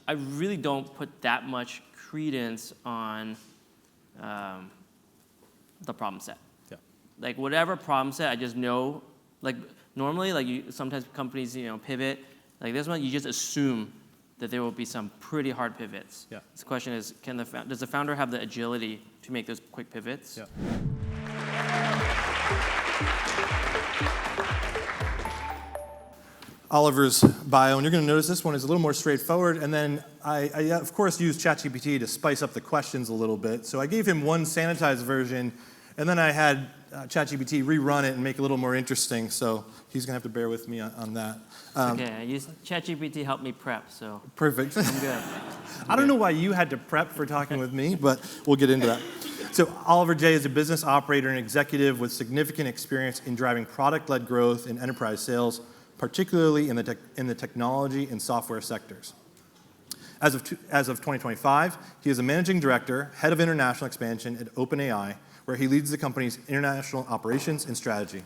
I really don't put that much credence on the problem set. Yeah. Like whatever problem set, I just know. Like normally, like sometimes companies pivot. Like this one, you just assume that there will be some pretty hard pivots. Yeah. The question is, does the founder have the agility to make those quick pivots? Yeah. Oliver's bio, and you're going to notice this one is a little more straightforward. And then I of course, used ChatGPT to spice up the questions a little bit. So I gave him one sanitized version, and then I had ChatGPT rerun it and make it a little more interesting. So he's going to have to bear with me on that. Okay, I used ChatGPT to help me prep, so perfect. I'm good. I don't know why you had to prep for talking with me, but we'll get into that. So Oliver J. is a business operator and executive with significant experience in driving product-led growth in enterprise sales, particularly in the technology and software sectors. As of 2025, he is a managing director, head of international expansion at OpenAI, where he leads the company's international operations and strategy.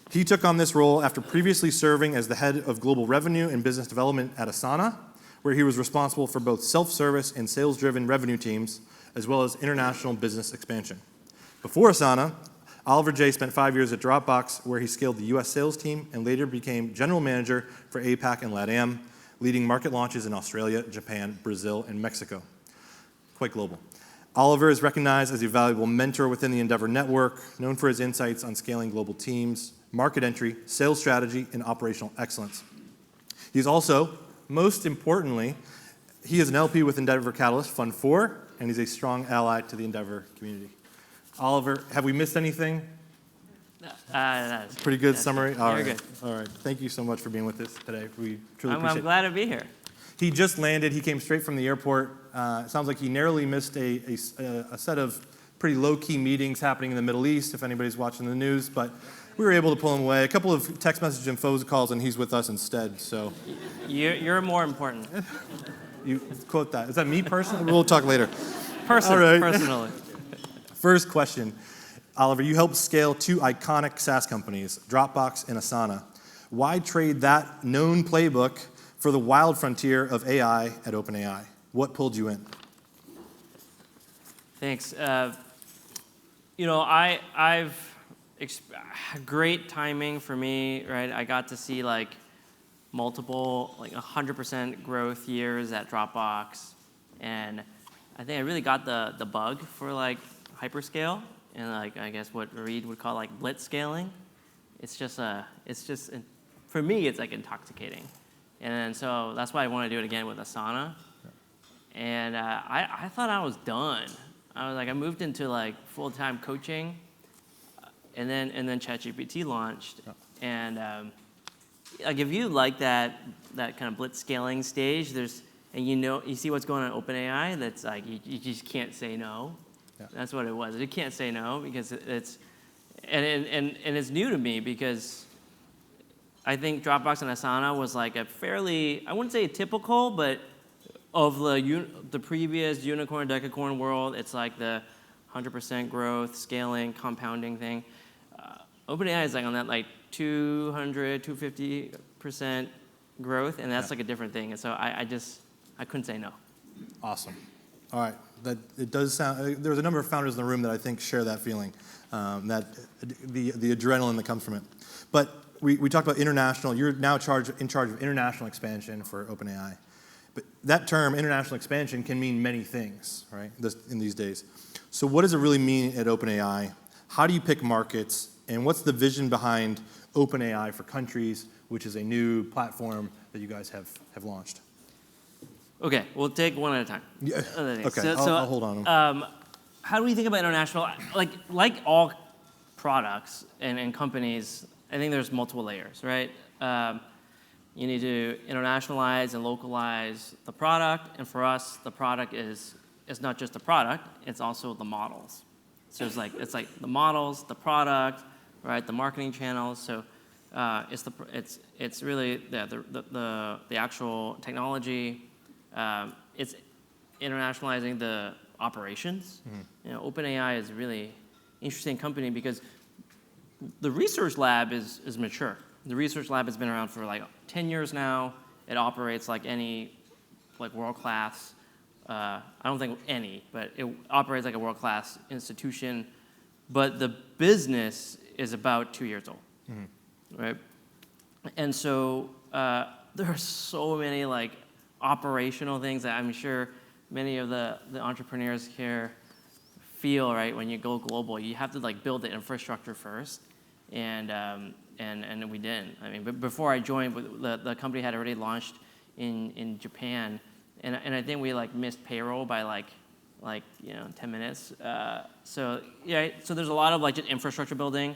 He took on this role after previously serving as the head of global revenue and business development at Asana, where he was responsible for both self-service and sales-driven revenue teams, as well as international business expansion. Before Asana, Oliver J. spent 5 years at Dropbox, where he scaled the US sales team and later became general manager for APAC and LATAM, leading market launches in Australia, Japan, Brazil, and Mexico. Quite global. Oliver is recognized as a valuable mentor within the Endeavor network, known for his insights on scaling global teams, market entry, sales strategy, and operational excellence. He's also, most importantly, he is an LP with Endeavor Catalyst Fund 4, and he's a strong ally to the Endeavor community. Oliver, have we missed anything? That's pretty good summary. All right. Good. All right. Thank you so much for being with us today. We truly appreciate it. I'm glad to be here. He just landed. He came straight from the airport. It sounds like he narrowly missed a set of pretty low-key meetings happening in the Middle East, if anybody's watching the news, but we were able to pull him away. A couple of text messages and phone calls, and he's with us instead. So you're more important. You quote that. Is that me personally? We'll talk later. Personally. First question. Oliver, you helped scale two iconic SaaS companies, Dropbox and Asana. Why trade that known playbook for the wild frontier of AI at OpenAI? What pulled you in? Thanks. Great timing for me, right? I got to see multiple 100% growth years at Dropbox, and I think I really got the bug for hyperscale and I guess what Reed would call blitz scaling. It's just for me it's intoxicating, and so that's why I want to do it again with Asana. And I thought I was done. I moved into full-time coaching, and then ChatGPT launched, and if you that kind of blitz scaling stage, you see what's going on at OpenAI, that's you just can't say no. Yeah. That's what it was. You can't say no because it's it's new to me because I think Dropbox and Asana was a fairly, I wouldn't say typical, but of the previous unicorn, decacorn world, it's the 100% growth, scaling, compounding thing. OpenAI is on that 200, 250% growth, and that's a different thing. And so I couldn't say no. Awesome. All right. It does sound. There's a number of founders in the room that I think share that feeling, that the adrenaline that comes from it. But we talked about international. You're now in charge of international expansion for OpenAI. But that term, international expansion, can mean many things, right? In these days. So what does it really mean at OpenAI? How do you pick markets? And what's the vision behind OpenAI for countries, which is a new platform that you guys have launched? Okay, we'll take one at a time. Yeah. Okay, I'll hold on. How do we think about international? Like all products and companies, I think there's multiple layers, right? You need to internationalize and localize the product, and for us, the product is not just the product; it's also the models. So it's the models, the product, right? The marketing channels. So it's really the actual technology. It's internationalizing the operations. Mm-hmm. OpenAI is a really interesting company because the research lab is mature. The research lab has been around for 10 years now. It operates like any like world-class. I don't think any, but it operates like a world-class institution. But the business is about 2 years old, right? And so there are so many like operational things that I'm sure many of the entrepreneurs here feel, right? When you go global, you have to like build the infrastructure first, and we didn't. I mean, before I joined, the company had already launched in Japan, and I think we like missed payroll by like 10 minutes. So there's a lot of like just infrastructure building,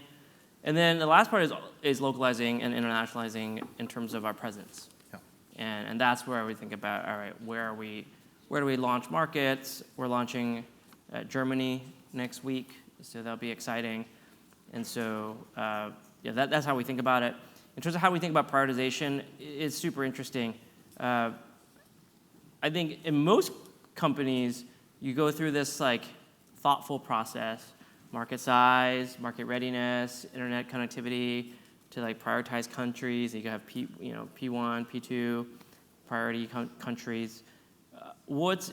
and then the last part is localizing and internationalizing in terms of our presence. Yeah. And that's where we think about, all right, where do we launch markets? We're launching Germany next week, so that'll be exciting. And so that's how we think about it. In terms of how we think about prioritization, it's super interesting. I think in most companies, you go through this like thoughtful process, market size, market readiness, internet connectivity, to like prioritize countries. You can have P1, P2, priority countries. What's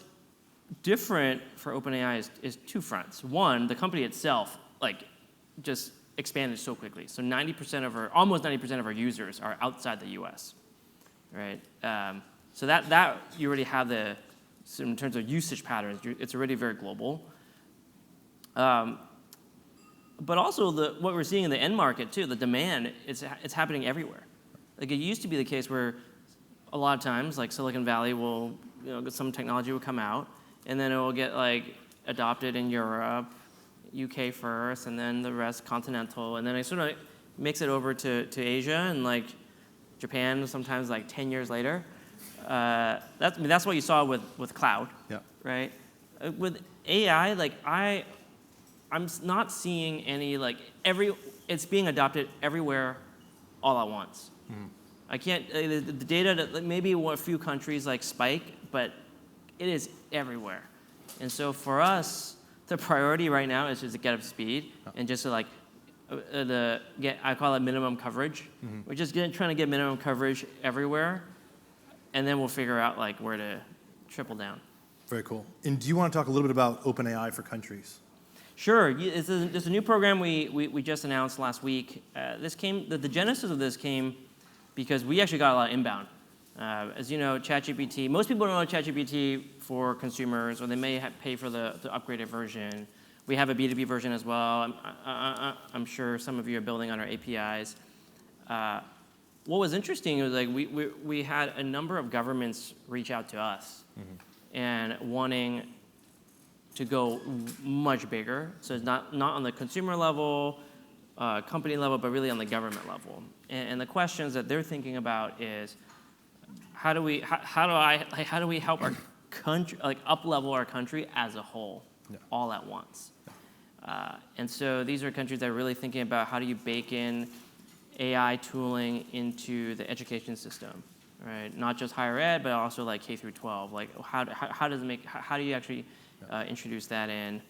different for OpenAI is two fronts. One, the company itself like just expanded so quickly. So almost 90% of our users are outside the US, right? So that you already have so in terms of usage patterns, it's already very global. But also what we're seeing in the end market too, the demand, it's happening everywhere. Like it used to be the case where a lot of times like Silicon Valley will, some technology will come out and then it will get like adopted in Europe, UK first, and then the rest continental, and then it sort of makes it over to Asia and like Japan sometimes like 10 years later. That's what you saw with cloud, right? With AI, like I'm not seeing any like it's being adopted everywhere, all at once. I can't the data that maybe a few countries like spike, but it is everywhere. And so for us, the priority right now is just to get up to speed and just to like I call it minimum coverage. We're just trying to get minimum coverage everywhere, and then we'll figure out like where to triple down. Very cool. And do you want to talk a little bit about OpenAI for countries? Sure. It's a new program we just announced last week. The genesis of this came because we actually got a lot of inbound. As you know, ChatGPT, most people don't know ChatGPT for consumers, or they may pay for the upgraded version. We have a B2B version as well. I'm sure some of you are building on our APIs. What was interesting was like we had a number of governments reach out to us and wanting to go much bigger. So it's not on the consumer level, company level, but really on the government level. And the questions that they're thinking about is, how do we help our country, like up-level our country as a whole, all at once? And so these are countries that are really thinking about how do you bake in AI tooling into the education system, right? Not just higher ed, but also like K through 12. Like how do you actually introduce that in?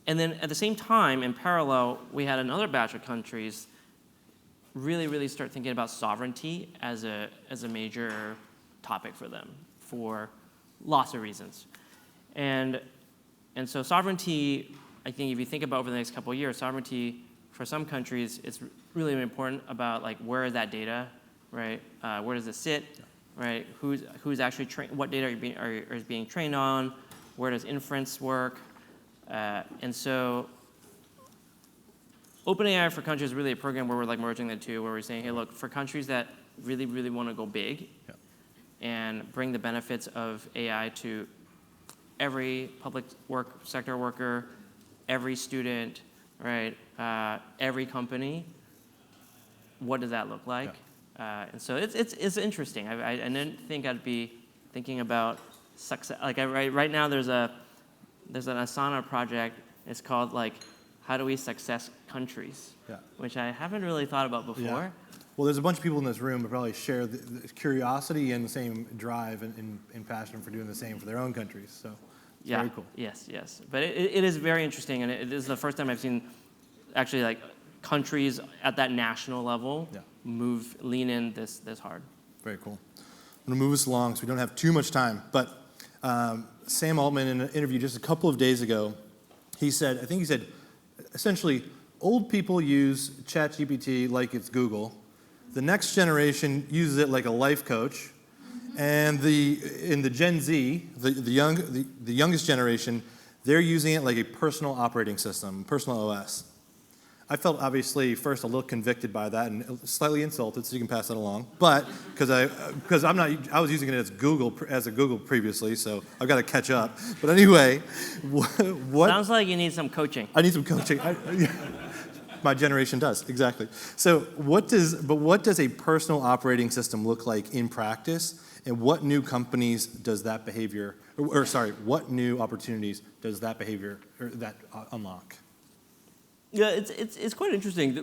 And then at the same time, in parallel, we had another batch of countries really start thinking about sovereignty as a major topic for them for lots of reasons. And so sovereignty, I think if you think about over the next couple of years, sovereignty for some countries, it's really important about like where is that data, right? Where does it sit, right? Who's actually what data is being trained on? Where does inference work? And so OpenAI for countries is really a program where we're like merging the two, where we're saying, hey, look, for countries that really want to go big and bring the benefits of AI to every public sector worker, every student, right, every company, what does that look like? And so it's interesting. I didn't think I'd be thinking about success. Like right now, there's an Asana project. It's called like, how do we success countries? Which I haven't really thought about before. Well, there's a bunch of people in this room who probably share the curiosity and the same drive and passion for doing the same for their own countries. So it's very cool. Yes. But it is very interesting, and it is the first time I've seen actually like countries at that national level lean in this hard. Very cool. I'm going to move us along because we don't have too much time. But Sam Altman, in an interview just a couple of days ago, he said, essentially, old people use ChatGPT like it's Google. The next generation uses it like a life coach. And in the Gen Z, the youngest generation, they're using it like a personal operating system, personal OS. I felt obviously first a little convicted by that and slightly insulted, so you can pass that along. But because I was using it as a Google previously, so I've got to catch up. But anyway, what Sounds like you need some coaching. I need some coaching. My generation does, exactly. So what does a personal operating system look like in practice, and what new companies does that behavior, what new opportunities does that behavior or that unlock? Yeah, it's quite interesting.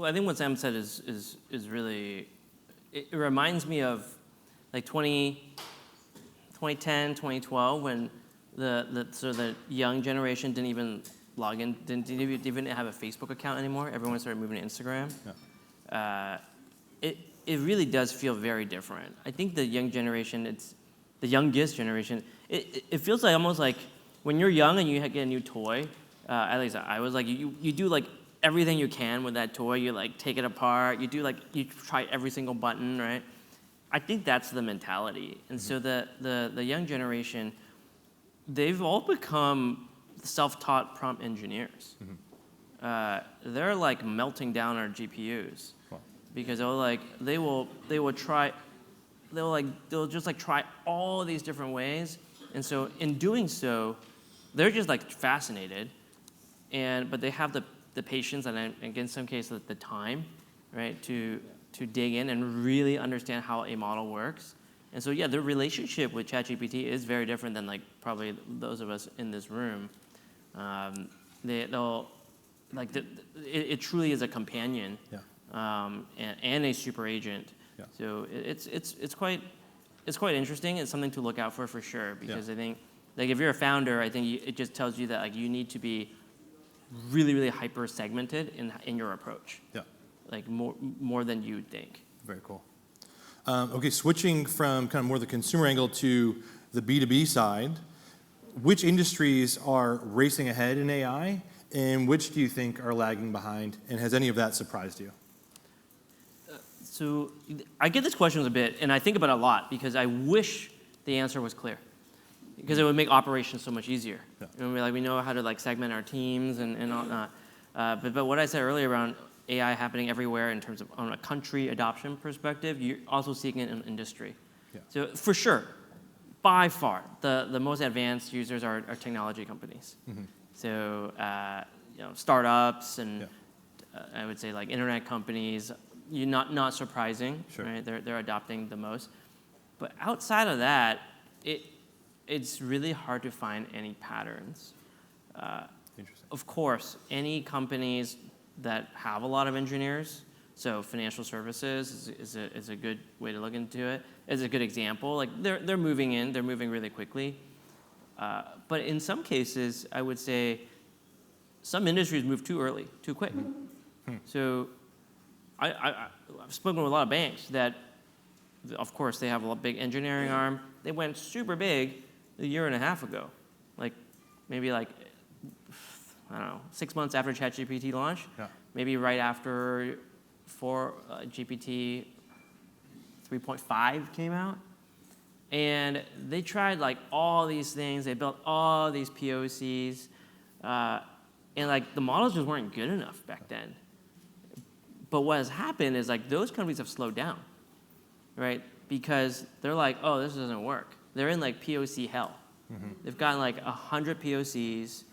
I think what Sam said is really, it reminds me of like 2010, 2012, when the young generation didn't even log in, didn't even have a Facebook account anymore. Everyone started moving to Instagram. Yeah. It really does feel very different. I think the young generation, it's the youngest generation. It feels like almost like when you're young and you get a new toy. At least I was like, you do like everything you can with that toy. You like take it apart. You try every single button, right? I think that's the mentality. And so the young generation, they've all become self-taught prompt engineers. They're like melting down our GPUs because they'll just like try all these different ways. And so in doing so, they're just like fascinated. But they have the patience and in some cases the time, right, to dig in and really understand how a model works. And so yeah, their relationship with ChatGPT is very different than like probably those of us in this room. It truly is a companion, and a super agent. Yeah. So it's quite interesting. It's something to look out for sure, because I think like if you're a founder, I think it just tells you that like you need to be really, really hyper segmented in your approach. Yeah. Like more than you would think. Very cool. Okay, switching from kind of more the consumer angle to the B2B side, which industries are racing ahead in AI, and which do you think are lagging behind, and has any of that surprised you? So I get this question a bit, and I think about it a lot because I wish the answer was clear, because it would make operations so much easier. Yeah. And we know how to like segment our teams and all. But what I said earlier around AI happening everywhere in terms of on a country adoption perspective, you're also seeing it in industry. Yeah. So for sure, by far, the most advanced users are technology companies. So startups and I would say like internet companies. Not surprising, sure. Right? They're adopting the most. But outside of that, it's really hard to find any patterns. Interesting. Of course, any companies that have a lot of engineers, so financial services is a good way to look into it. It's a good example. Like they're moving really quickly. But in some cases, I would say some industries move too early, too quick. So I've spoken with a lot of banks that, of course, they have a big engineering arm. They went super big a year and a half ago, like maybe like, I don't know, 6 months after ChatGPT launched, maybe right after GPT 3.5 came out. And they tried like all these things. They built all these POCs. And like the models just weren't good enough back then. But what has happened is like those companies have slowed down, right? Because they're like, oh, this doesn't work. They're in like POC hell. They've gotten like 100 POCs.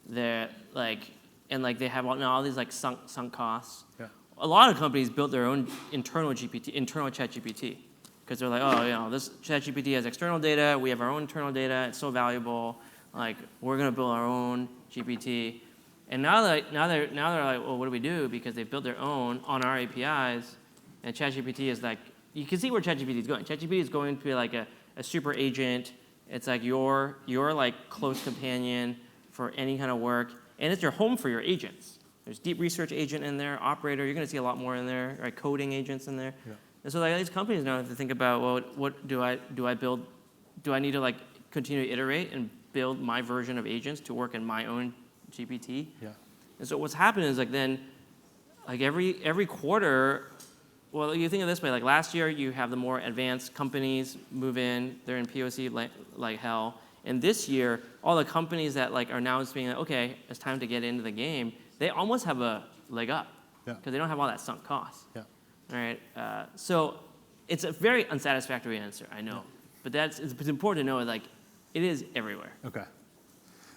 They're like, and like they have all these like sunk costs. Yeah. A lot of companies built their own internal ChatGPT, because they're like, oh, this ChatGPT has external data. We have our own internal data. It's so valuable. Like we're gonna build our own GPT. And now they're like, well, what do we do? Because they've built their own on our APIs, and ChatGPT is like, you can see where ChatGPT is going. ChatGPT is going to be like a super agent. It's like your like close companion for any kind of work, and it's your home for your agents. There's deep research agent in there, operator. You're going to see a lot more in there, right? Coding agents in there. Yeah. And so like these companies now have to think about, well, what do I build? Do I need to like continue to iterate and build my version of agents to work in my own GPT? Yeah. And so what's happened is like then, like every quarter, well, you think of it this way, like last year you have the more advanced companies move in, they're in POC like hell. And this year, all the companies that like are now just being like, okay, it's time to get into the game, they almost have a leg up because they don't have all that sunk cost. Yeah. All right. So it's a very unsatisfactory answer, I know, but it's important to know like it is everywhere. Okay.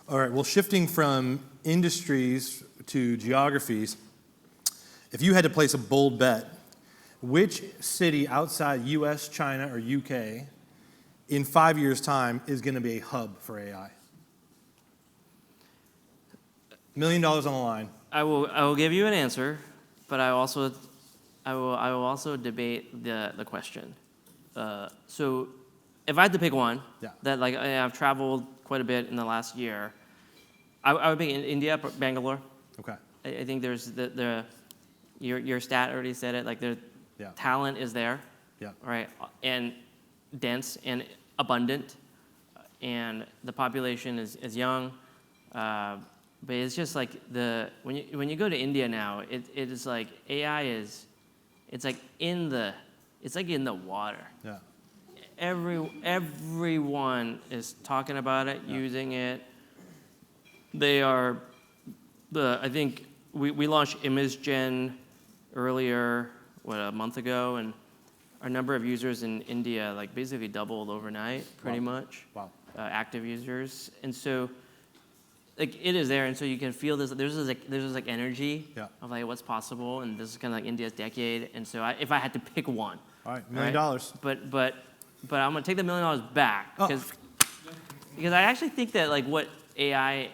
All right. Well, shifting from industries to geographies, if you had to place a bold bet, which city outside U.S., China, or U.K. in 5 years' time is going to be a hub for AI? $1 million on the line. I will give you an answer, but I will also debate the question. So if I had to pick one, that like I've traveled quite a bit in the last year, I would pick India, Bangalore. Okay. I think there's your stat already said it. Like talent is there, right, and dense and abundant, and the population is young. But it's just like when you go to India now, it is like AI is, it's like in the water. Yeah. Everyone is talking about it, using it. I think we launched Image Gen earlier, a month ago, and our number of users in India like basically doubled overnight, pretty much. Wow. Active users, and so like it is there, and so you can feel this. There's this like energy of like what's possible, and this is kind of like India's decade. And so if I had to pick one, all right, $1 million. But I'm gonna take the $1 million back because I actually think that like what AI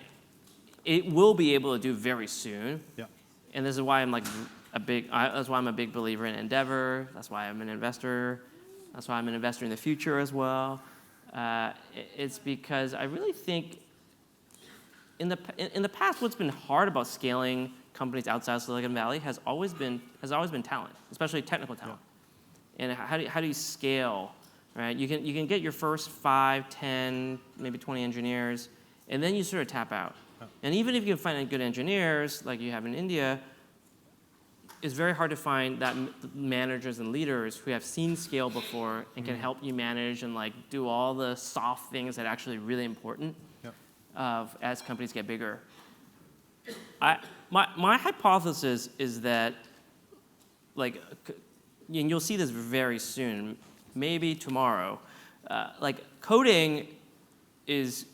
it will be able to do very soon. Yeah. And this is why I'm like that's why I'm a big believer in Endeavor. That's why I'm an investor. That's why I'm an investor in the future as well. It's because I really think in the past, what's been hard about scaling companies outside of Silicon Valley has always been talent, especially technical talent. Yeah. And how do you scale? Right? You can get your first 5, 10, maybe 20 engineers, and then you sort of tap out. Oh. And even if you can find good engineers, like you have in India, it's very hard to find that managers and leaders who have seen scale before and can help you manage and like do all the soft things that are actually really important as companies get bigger. My hypothesis is that, like, and you'll see this very soon, maybe tomorrow, like coding is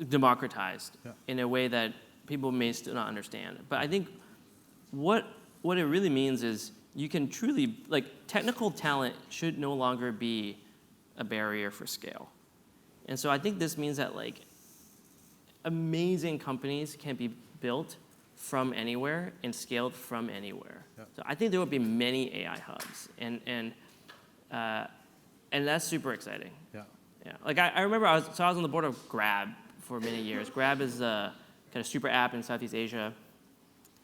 democratized in a way that people may still not understand. But I think what it really means is you can truly, like, technical talent should no longer be a barrier for scale. And so I think this means that, like, amazing companies can be built from anywhere and scaled from anywhere. Yep. So I think there will be many AI hubs, and that's super exciting. Yeah. Yeah. Like I remember I was on the board of Grab for many years. Grab is a kind of super app in Southeast Asia.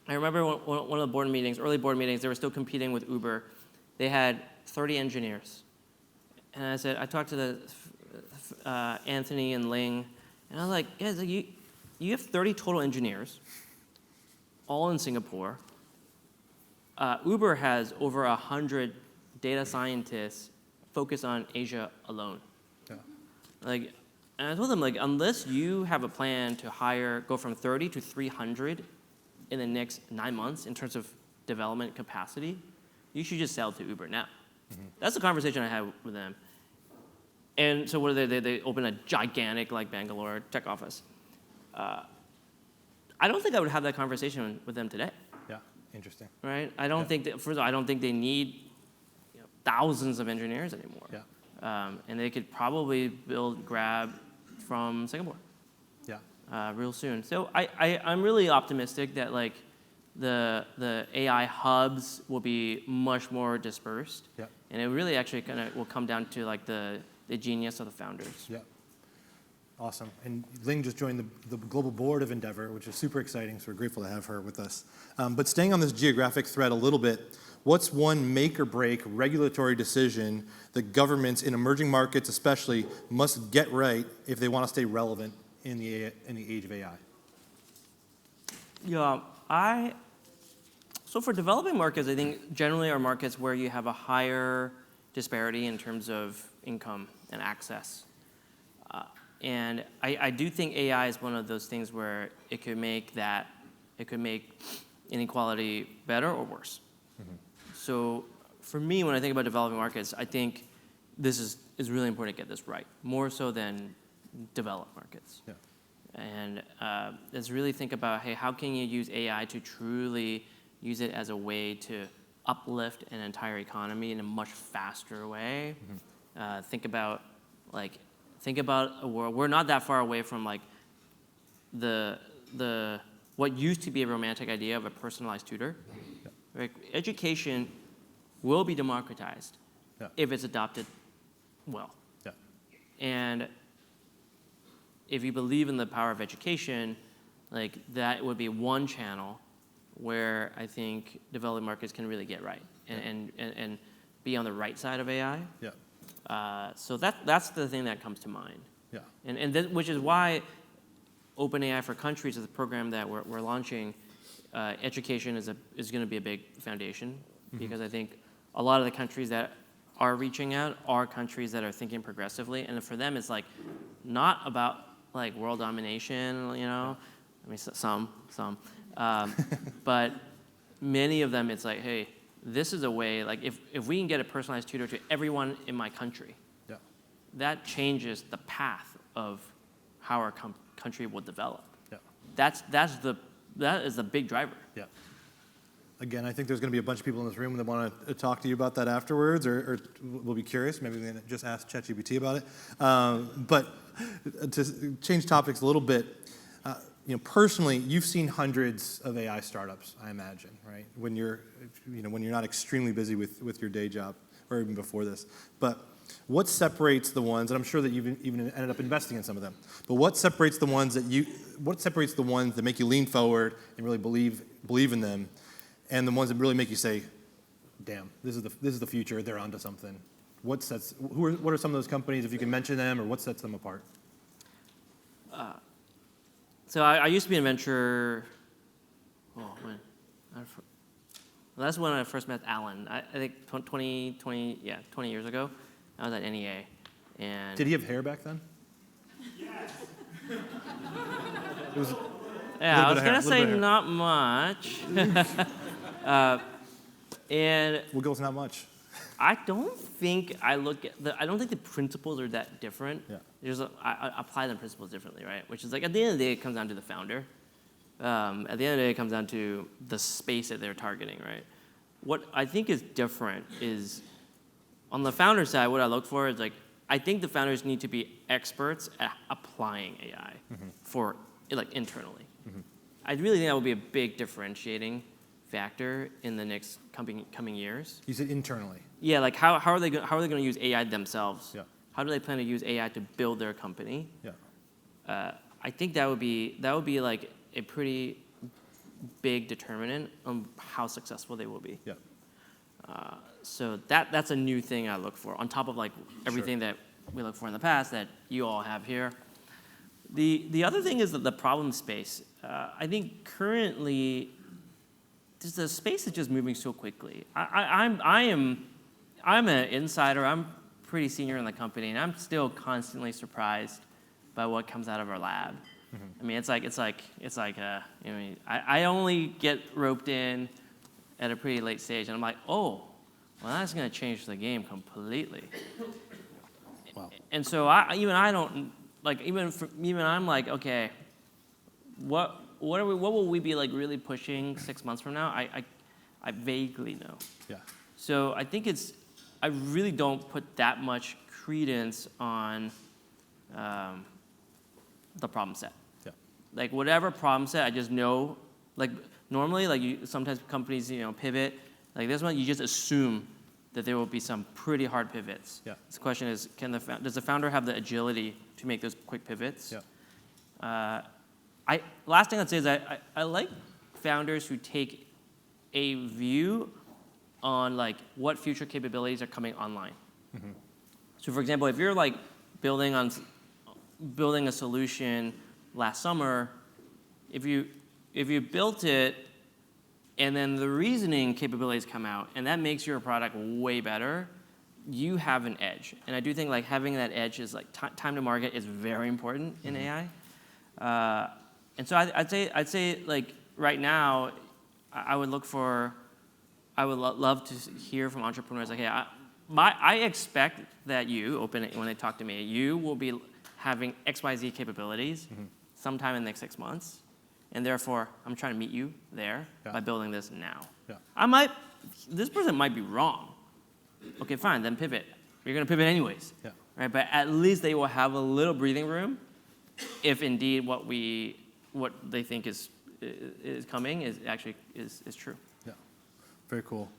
I remember one of the early board meetings, they were still competing with Uber. They had 30 engineers. And I talked to Anthony and Ling, and I was like, guys, like you have 30 total engineers, all in Singapore. Uber has over 100 data scientists focused on Asia alone. Yeah. Like, and I told them, like, unless you have a plan to go from 30 to 300 in the next 9 months in terms of development capacity, you should just sell to Uber now. Mm-hmm. That's the conversation I had with them. And so what do they open a gigantic, like, Bangalore tech office. I don't think I would have that conversation with them today. Yeah, interesting. Right? I don't think that, first of all, I don't think they need thousands of engineers anymore. Yeah. And they could probably build Grab from Singapore. Yeah. Real soon. So I'm really optimistic that like the AI hubs will be much more dispersed. Yeah. And it really actually kind of will come down to like the genius of the founders. Yeah. Awesome. And Ling just joined the global board of Endeavor, which is super exciting, so we're grateful to have her with us. But staying on this geographic thread a little bit, what's one make or break regulatory decision that governments in emerging markets especially must get right if they want to stay relevant in the age of AI? Yeah, so for developing markets, I think generally are markets where you have a higher disparity in terms of income and access. And I do think AI is one of those things where it could make inequality better or worse. Mm-hmm. So for me, when I think about developing markets, I think this is really important to get this right, more so than developed markets. Yeah. And let's really think about, hey, how can you use AI to truly use it as a way to uplift an entire economy in a much faster way? Mm-hmm. Think about a world. We're not that far away from like the what used to be a romantic idea of a personalized tutor. Yeah. Right? Education will be democratized if it's adopted well. Yeah. And if you believe in the power of education, like that would be one channel where I think developing markets can really get right and be on the right side of AI. Yeah. So that's the thing that comes to mind. Yeah. Which is why OpenAI for Countries is a program that we're launching. Education is going to be a big foundation, mm-hmm. because I think a lot of the countries that are reaching out are countries that are thinking progressively, and for them it's like not about like world domination, you know. I mean some, but many of them it's like, hey, this is a way, like if we can get a personalized tutor to everyone in my country, that changes the path of how our country will develop. Yeah. That is the big driver. Yeah. Again, I think there's going to be a bunch of people in this room that want to talk to you about that afterwards, or will be curious. Maybe we can just ask ChatGPT about it. But to change topics a little bit, personally, you've seen hundreds of AI startups, I imagine, right? When you're not extremely busy with your day job, or even before this. But what separates the ones, and I'm sure that you've even ended up investing in some of them, but what separates the ones that make you lean forward and really believe in them, and the ones that really make you say, damn, this is the future, they're onto something? What are some of those companies, if you can mention them, or what sets them apart? So I used to be in venture. That's when I first met Alan. I think 20 years ago. I was at NEA. And did he have hair back then? Yes. I was gonna say not much. And what goes not much? I don't think the principles are that different. Yeah. I apply the principles differently, right? Which is like at the end of the day, it comes down to the founder. At the end of the day, it comes down to the space that they're targeting, right? What I think is different is on the founder side, what I look for is like I think the founders need to be experts at applying AI, mm-hmm. for like internally. Mm-hmm. I really think that will be a big differentiating factor in the next coming years. You said internally. Yeah, like how are they going to use AI themselves? Yeah. How do they plan to use AI to build their company? Yeah. I think that would be like a pretty big determinant on how successful they will be. Yeah. So that's a new thing I look for on top of like everything that we look for in the past that you all have here. The other thing is that the problem space. I think currently the space is just moving so quickly. I'm an insider. I'm pretty senior in the company, and I'm still constantly surprised by what comes out of our lab. Mm-hmm. I mean, it's like I only get roped in at a pretty late stage, and I'm like, oh, well, that's going to change the game completely. Wow. And so I'm like, okay, what will we be like really pushing 6 months from now? I vaguely know. Yeah. So I think I really don't put that much credence on the problem set. Yeah. Like whatever problem set, I just know. Like normally, like sometimes companies pivot. Like this one, you just assume that there will be some pretty hard pivots. Yeah. The question is, does the founder have the agility to make those quick pivots? Yeah. Last thing I'd say is I like founders who take a view on like what future capabilities are coming online. Mm-hmm. So for example, if you're like building a solution last summer, if you built it and then the reasoning capabilities come out and that makes your product way better, you have an edge. And I do think like having that edge is like time to market is very important in AI. And so I'd say like right now, I would love to hear from entrepreneurs like, hey, I expect that when they talk to me, you will be having XYZ capabilities sometime in the next 6 months. And therefore, I'm trying to meet you there by building this now. Yeah. This person might be wrong. Okay, fine, then pivot. You're going to pivot anyways. Yeah. Right? But at least they will have a little breathing room if indeed what they think is coming is true. Yeah, very cool.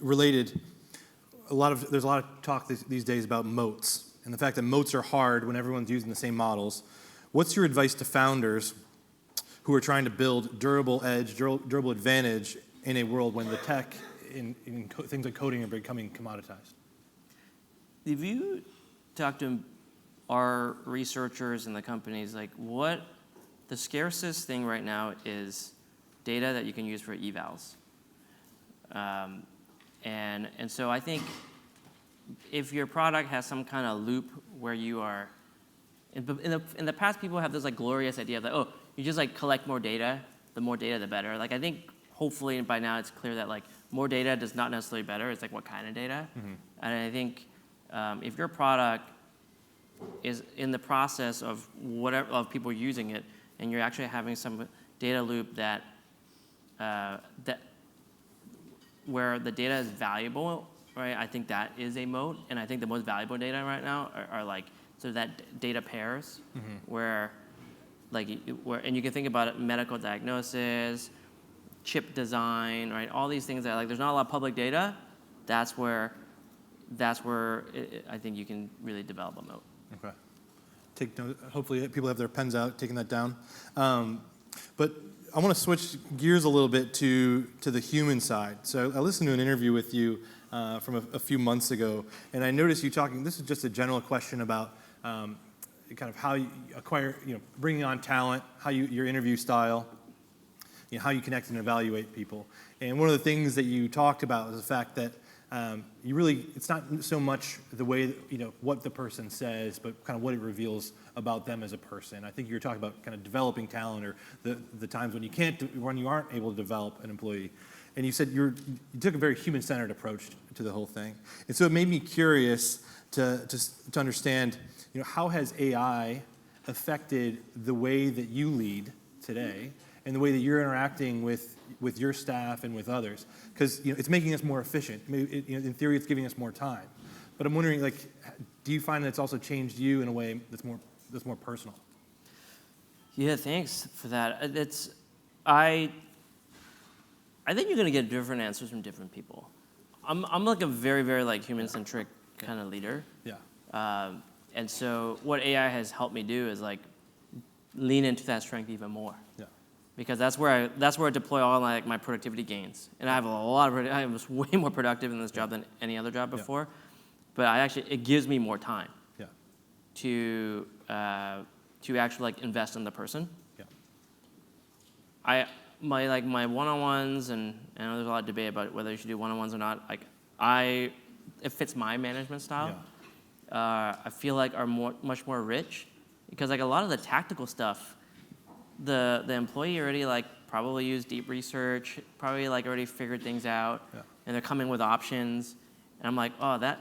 Related, there's a lot of talk these days about moats and the fact that moats are hard when everyone's using the same models. What's your advice to founders who are trying to build durable edge, durable advantage in a world when the tech in things like coding are becoming commoditized? If you talk to our researchers and the companies, like what the scarcest thing right now is data that you can use for evals. And so I think if your product has some kind of loop where you are, in the past people have this like glorious idea of like, oh, you just like collect more data, the more data the better. Like I think hopefully by now it's clear that like more data does not necessarily better, it's like what kind of data. Mm-hmm. And I think if your product is in the process of people using it, and you're actually having some data loop that where the data is valuable, right? I think that is a moat, and I think the most valuable data right now are like so that data pairs, where and you can think about it, medical diagnosis, chip design, right? All these things that like there's not a lot of public data. That's where I think you can really develop a moat. Okay. Take note. Hopefully people have their pens out, taking that down. But I want to switch gears a little bit to the human side. So I listened to an interview with you from a few months ago, and I noticed you talking. This is just a general question about kind of how you acquire, bringing on talent, your interview style, how you connect and evaluate people. And one of the things that you talked about was the fact that it's not so much the way, what the person says, but kind of what it reveals about them as a person. I think you were talking about kind of developing talent or the times when you aren't able to develop an employee. And you said you took a very human-centered approach to the whole thing. And so it made me curious to understand, how has AI affected the way that you lead today and the way that you're interacting with your staff and with others? Because it's making us more efficient. Maybe in theory, it's giving us more time. But I'm wondering, do you find that it's also changed you in a way that's more personal? Yeah, thanks for that. I think you're going to get different answers from different people. I'm like a very, very like human-centric kind of leader. Yeah. And so what AI has helped me do is like lean into that strength even more. Yeah. Because that's where I deploy all my productivity gains. And I was way more productive in this job than any other job before. Yeah. But it gives me more time. Yeah. To actually like invest in the person. Yeah. My one-on-ones, and I know there's a lot of debate about whether you should do one-on-ones or not. It fits my management style. Yeah. I feel like are much more rich, because like a lot of the tactical stuff, the employee already like probably used deep research, probably like already figured things out, and they're coming with options, and I'm like, oh, that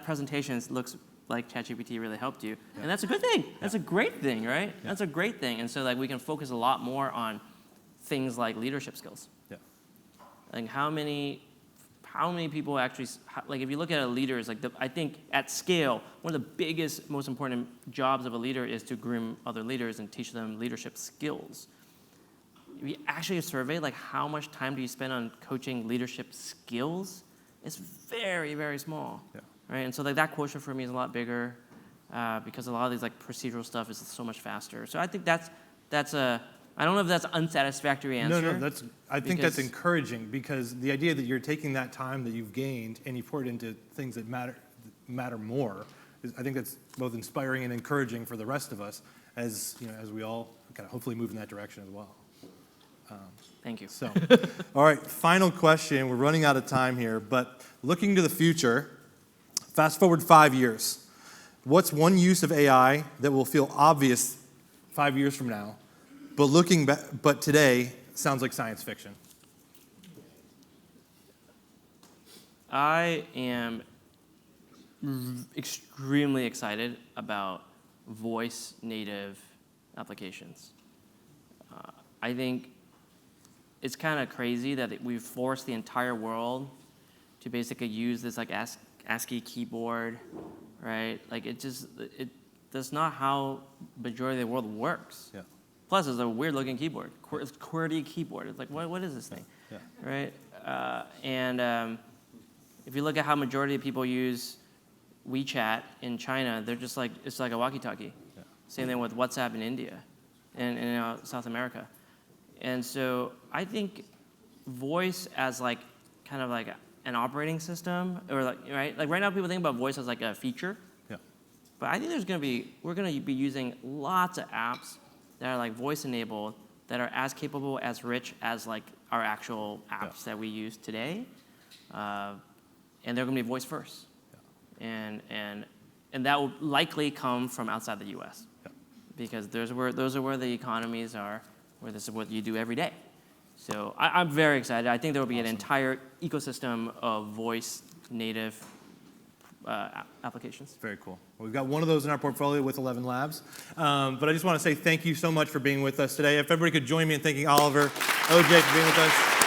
presentation looks like ChatGPT really helped you, and that's a good thing. That's a great thing, right? Yeah. That's a great thing, and so like we can focus a lot more on things like leadership skills. Yeah. Like how many people actually, like if you look at a leader, it's like I think at scale, one of the biggest, most important jobs of a leader is to groom other leaders and teach them leadership skills. If you actually survey like how much time do you spend on coaching leadership skills, it's very, very small. Yeah. Right? And so like that quotient for me is a lot bigger because a lot of these like procedural stuff is so much faster. So I think that's I don't know if that's an unsatisfactory answer. No, I think that's encouraging because the idea that you're taking that time that you've gained and you pour it into things that matter more, I think that's both inspiring and encouraging for the rest of us as we all kind of hopefully move in that direction as well. Thank you. So, all right, final question. We're running out of time here, but looking to the future, fast forward 5 years. What's one use of AI that will feel obvious 5 years from now, but today sounds like science fiction? I am extremely excited about voice native applications. I think it's kind of crazy that we've forced the entire world to basically use this like ASCII keyboard, right? Like that's not how majority of the world works. Yeah. Plus, it's a weird looking keyboard. It's QWERTY keyboard. It's like, what is this thing? Yeah. Right? If you look at how majority of people use WeChat in China, they're just like, it's like a walkie-talkie. Yeah. Same thing with WhatsApp in India and South America. And so I think voice as like kind of like an operating system, or like, right? Like right now people think about voice as like a feature. Yeah. But I think we're gonna be using lots of apps that are like voice enabled that are as capable, as rich as like our actual apps that we use today. And they're gonna be voice first. Yeah. And that will likely come from outside the US. Yeah. Because those are where the economies are, where this is what you do every day. So I'm very excited. I think there will be an entire ecosystem of voice native applications. Very cool. Well, we've got one of those in our portfolio with 11 Labs. But I just want to say thank you so much for being with us today. If everybody could join me in thanking Oliver, OJ for being with us.